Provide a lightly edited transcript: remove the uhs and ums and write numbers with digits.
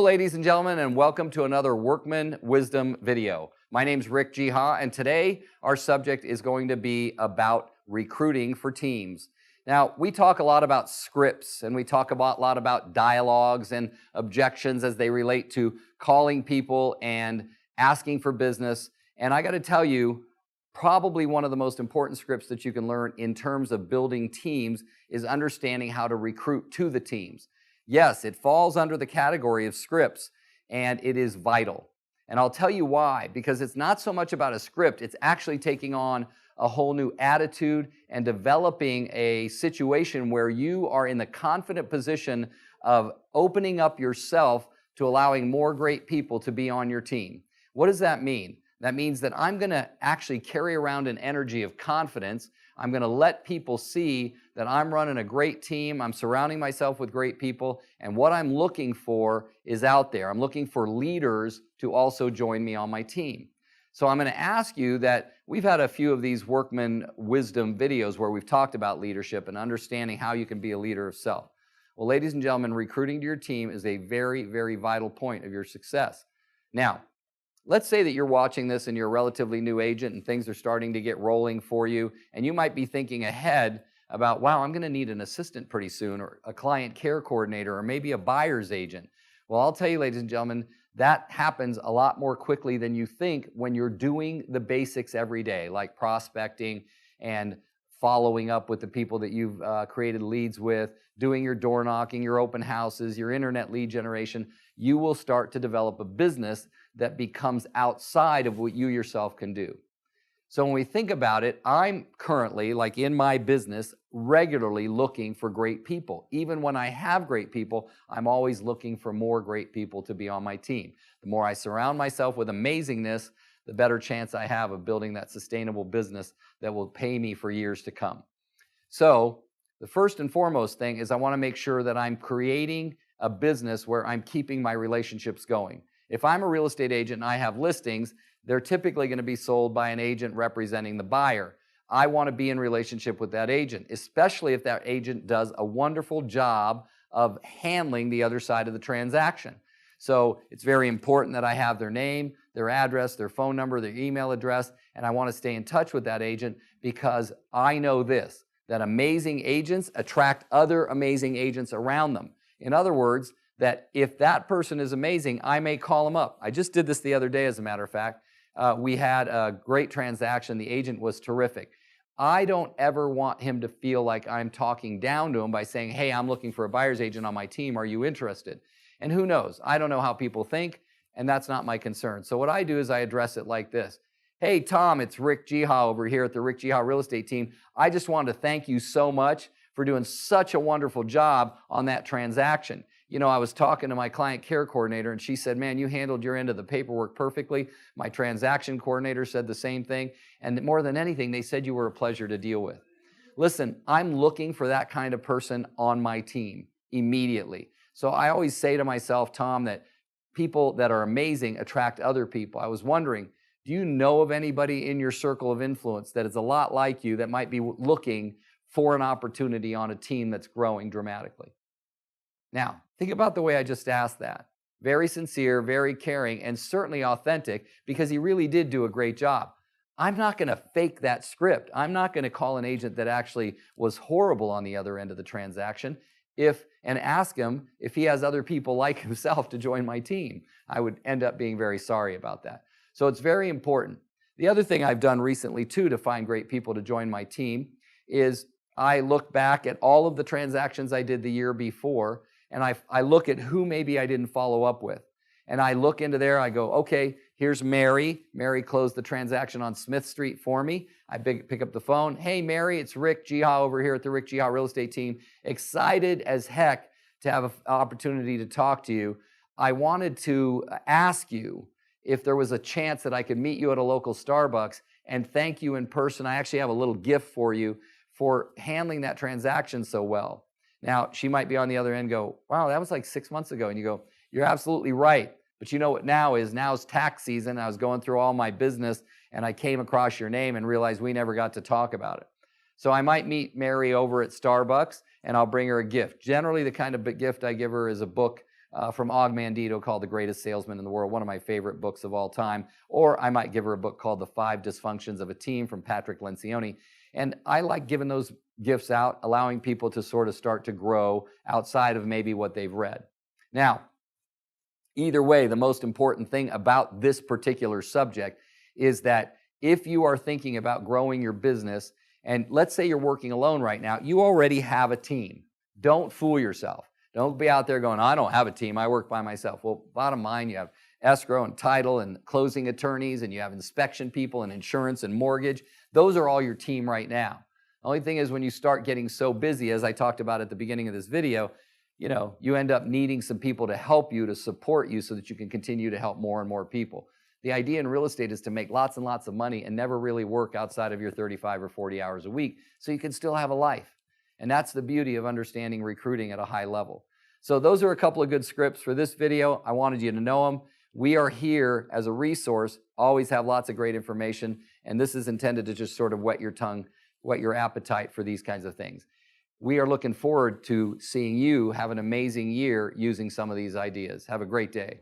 ladies and gentlemen, and welcome to another Workman Wisdom video. My name's Rick Jiha, and today our subject is going to be about recruiting for teams. Now, we talk a lot about scripts, and we talk a lot about dialogues and objections as they relate to calling people and asking for business. And I got to tell you, probably one of the most important scripts that you can learn in terms of building teams is understanding how to recruit to the teams. Yes, it falls under the category of scripts, and it is vital. And I'll tell you why, because it's not so much about a script, it's actually taking on a whole new attitude and developing a situation where you are in the confident position of opening up yourself to allowing more great people to be on your team. What does that mean? That means that I'm going to actually carry around an energy of confidence. I'm going to let people see that I'm running a great team, I'm surrounding myself with great people, and what I'm looking for is out there. I'm looking for leaders to also join me on my team. So I'm going to ask you that we've had a few of these Workman Wisdom videos where we've talked about leadership and understanding how you can be a leader of self. Well, ladies and gentlemen, recruiting to your team is a very, very vital point of your success. Now, let's say that you're watching this and you're a relatively new agent and things are starting to get rolling for you, and you might be thinking ahead about, wow, I'm going to need an assistant pretty soon, or a client care coordinator, or maybe a buyer's agent. Well, I'll tell you, ladies and gentlemen, that happens a lot more quickly than you think when you're doing the basics every day, like prospecting and following up with the people that you've created leads with, doing your door knocking, your open houses, your internet lead generation. You will start to develop a business that becomes outside of what you yourself can do. So when we think about it, I'm currently, like in my business, regularly looking for great people. Even when I have great people, I'm always looking for more great people to be on my team. The more I surround myself with amazingness, the better chance I have of building that sustainable business that will pay me for years to come. So the first and foremost thing is I want to make sure that I'm creating a business where I'm keeping my relationships going. If I'm a real estate agent and I have listings, they're typically going to be sold by an agent representing the buyer. I want to be in relationship with that agent, especially if that agent does a wonderful job of handling the other side of the transaction. So it's very important that I have their name, their address, their phone number, their email address, and I want to stay in touch with that agent because I know this, that amazing agents attract other amazing agents around them. In other words, that if that person is amazing, I may call them up. I just did this the other day, as a matter of fact. We had a great transaction. The agent was terrific. I don't ever want him to feel like I'm talking down to him by saying, hey, I'm looking for a buyer's agent on my team. Are you interested? And who knows? I don't know how people think, and that's not my concern. So what I do is I address it like this. Hey, Tom, it's Rick Jiha over here at the Rick Jiha Real Estate Team. I just wanted to thank you so much for doing such a wonderful job on that transaction. You know, I was talking to my client care coordinator, and she said, man, you handled your end of the paperwork perfectly. My transaction coordinator said the same thing. And more than anything, they said you were a pleasure to deal with. Listen, I'm looking for that kind of person on my team immediately. So I always say to myself, Tom, that people that are amazing attract other people. I was wondering, do you know of anybody in your circle of influence that is a lot like you that might be looking for an opportunity on a team that's growing dramatically? Now, think about the way I just asked that. Very sincere, very caring, and certainly authentic because he really did do a great job. I'm not going to fake that script. I'm not going to call an agent that actually was horrible on the other end of the transaction and ask him if he has other people like himself to join my team. I would end up being very sorry about that. So it's very important. The other thing I've done recently, too, to find great people to join my team is I look back at all of the transactions I did the year before, and I look at who maybe I didn't follow up with. And I look into there, I go, okay, here's Mary. Mary closed the transaction on Smith Street for me. I pick up the phone. Hey, Mary, it's Rick Jiha over here at the Rick Jiha Real Estate Team. Excited as heck to have an opportunity to talk to you. I wanted to ask you if there was a chance that I could meet you at a local Starbucks and thank you in person. I actually have a little gift for you for handling that transaction so well. Now, she might be on the other end and go, wow, that was like 6 months ago. And you go, you're absolutely right. But you know what now is? Now is tax season. I was going through all my business, and I came across your name and realized we never got to talk about it. So I might meet Mary over at Starbucks, and I'll bring her a gift. Generally, the kind of gift I give her is a book from Og Mandino called The Greatest Salesman in the World, one of my favorite books of all time. Or I might give her a book called The 5 Dysfunctions of a Team from Patrick Lencioni. And I like giving those gifts out, allowing people to sort of start to grow outside of maybe what they've read. Now, either way, the most important thing about this particular subject is that if you are thinking about growing your business, and let's say you're working alone right now, you already have a team. Don't fool yourself. Don't be out there going, I don't have a team, I work by myself. Well, bottom line, you have escrow and title and closing attorneys, and you have inspection people and insurance and mortgage. Those are all your team right now. The only thing is when you start getting so busy, as I talked about at the beginning of this video, you end up needing some people to help you, to support you so that you can continue to help more and more people. The idea in real estate is to make lots and lots of money and never really work outside of your 35 or 40 hours a week so you can still have a life. And that's the beauty of understanding recruiting at a high level. So those are a couple of good scripts for this video. I wanted you to know them. We are here as a resource, always have lots of great information, and this is intended to just sort of whet your tongue, whet your appetite for these kinds of things. We are looking forward to seeing you have an amazing year using some of these ideas. Have a great day.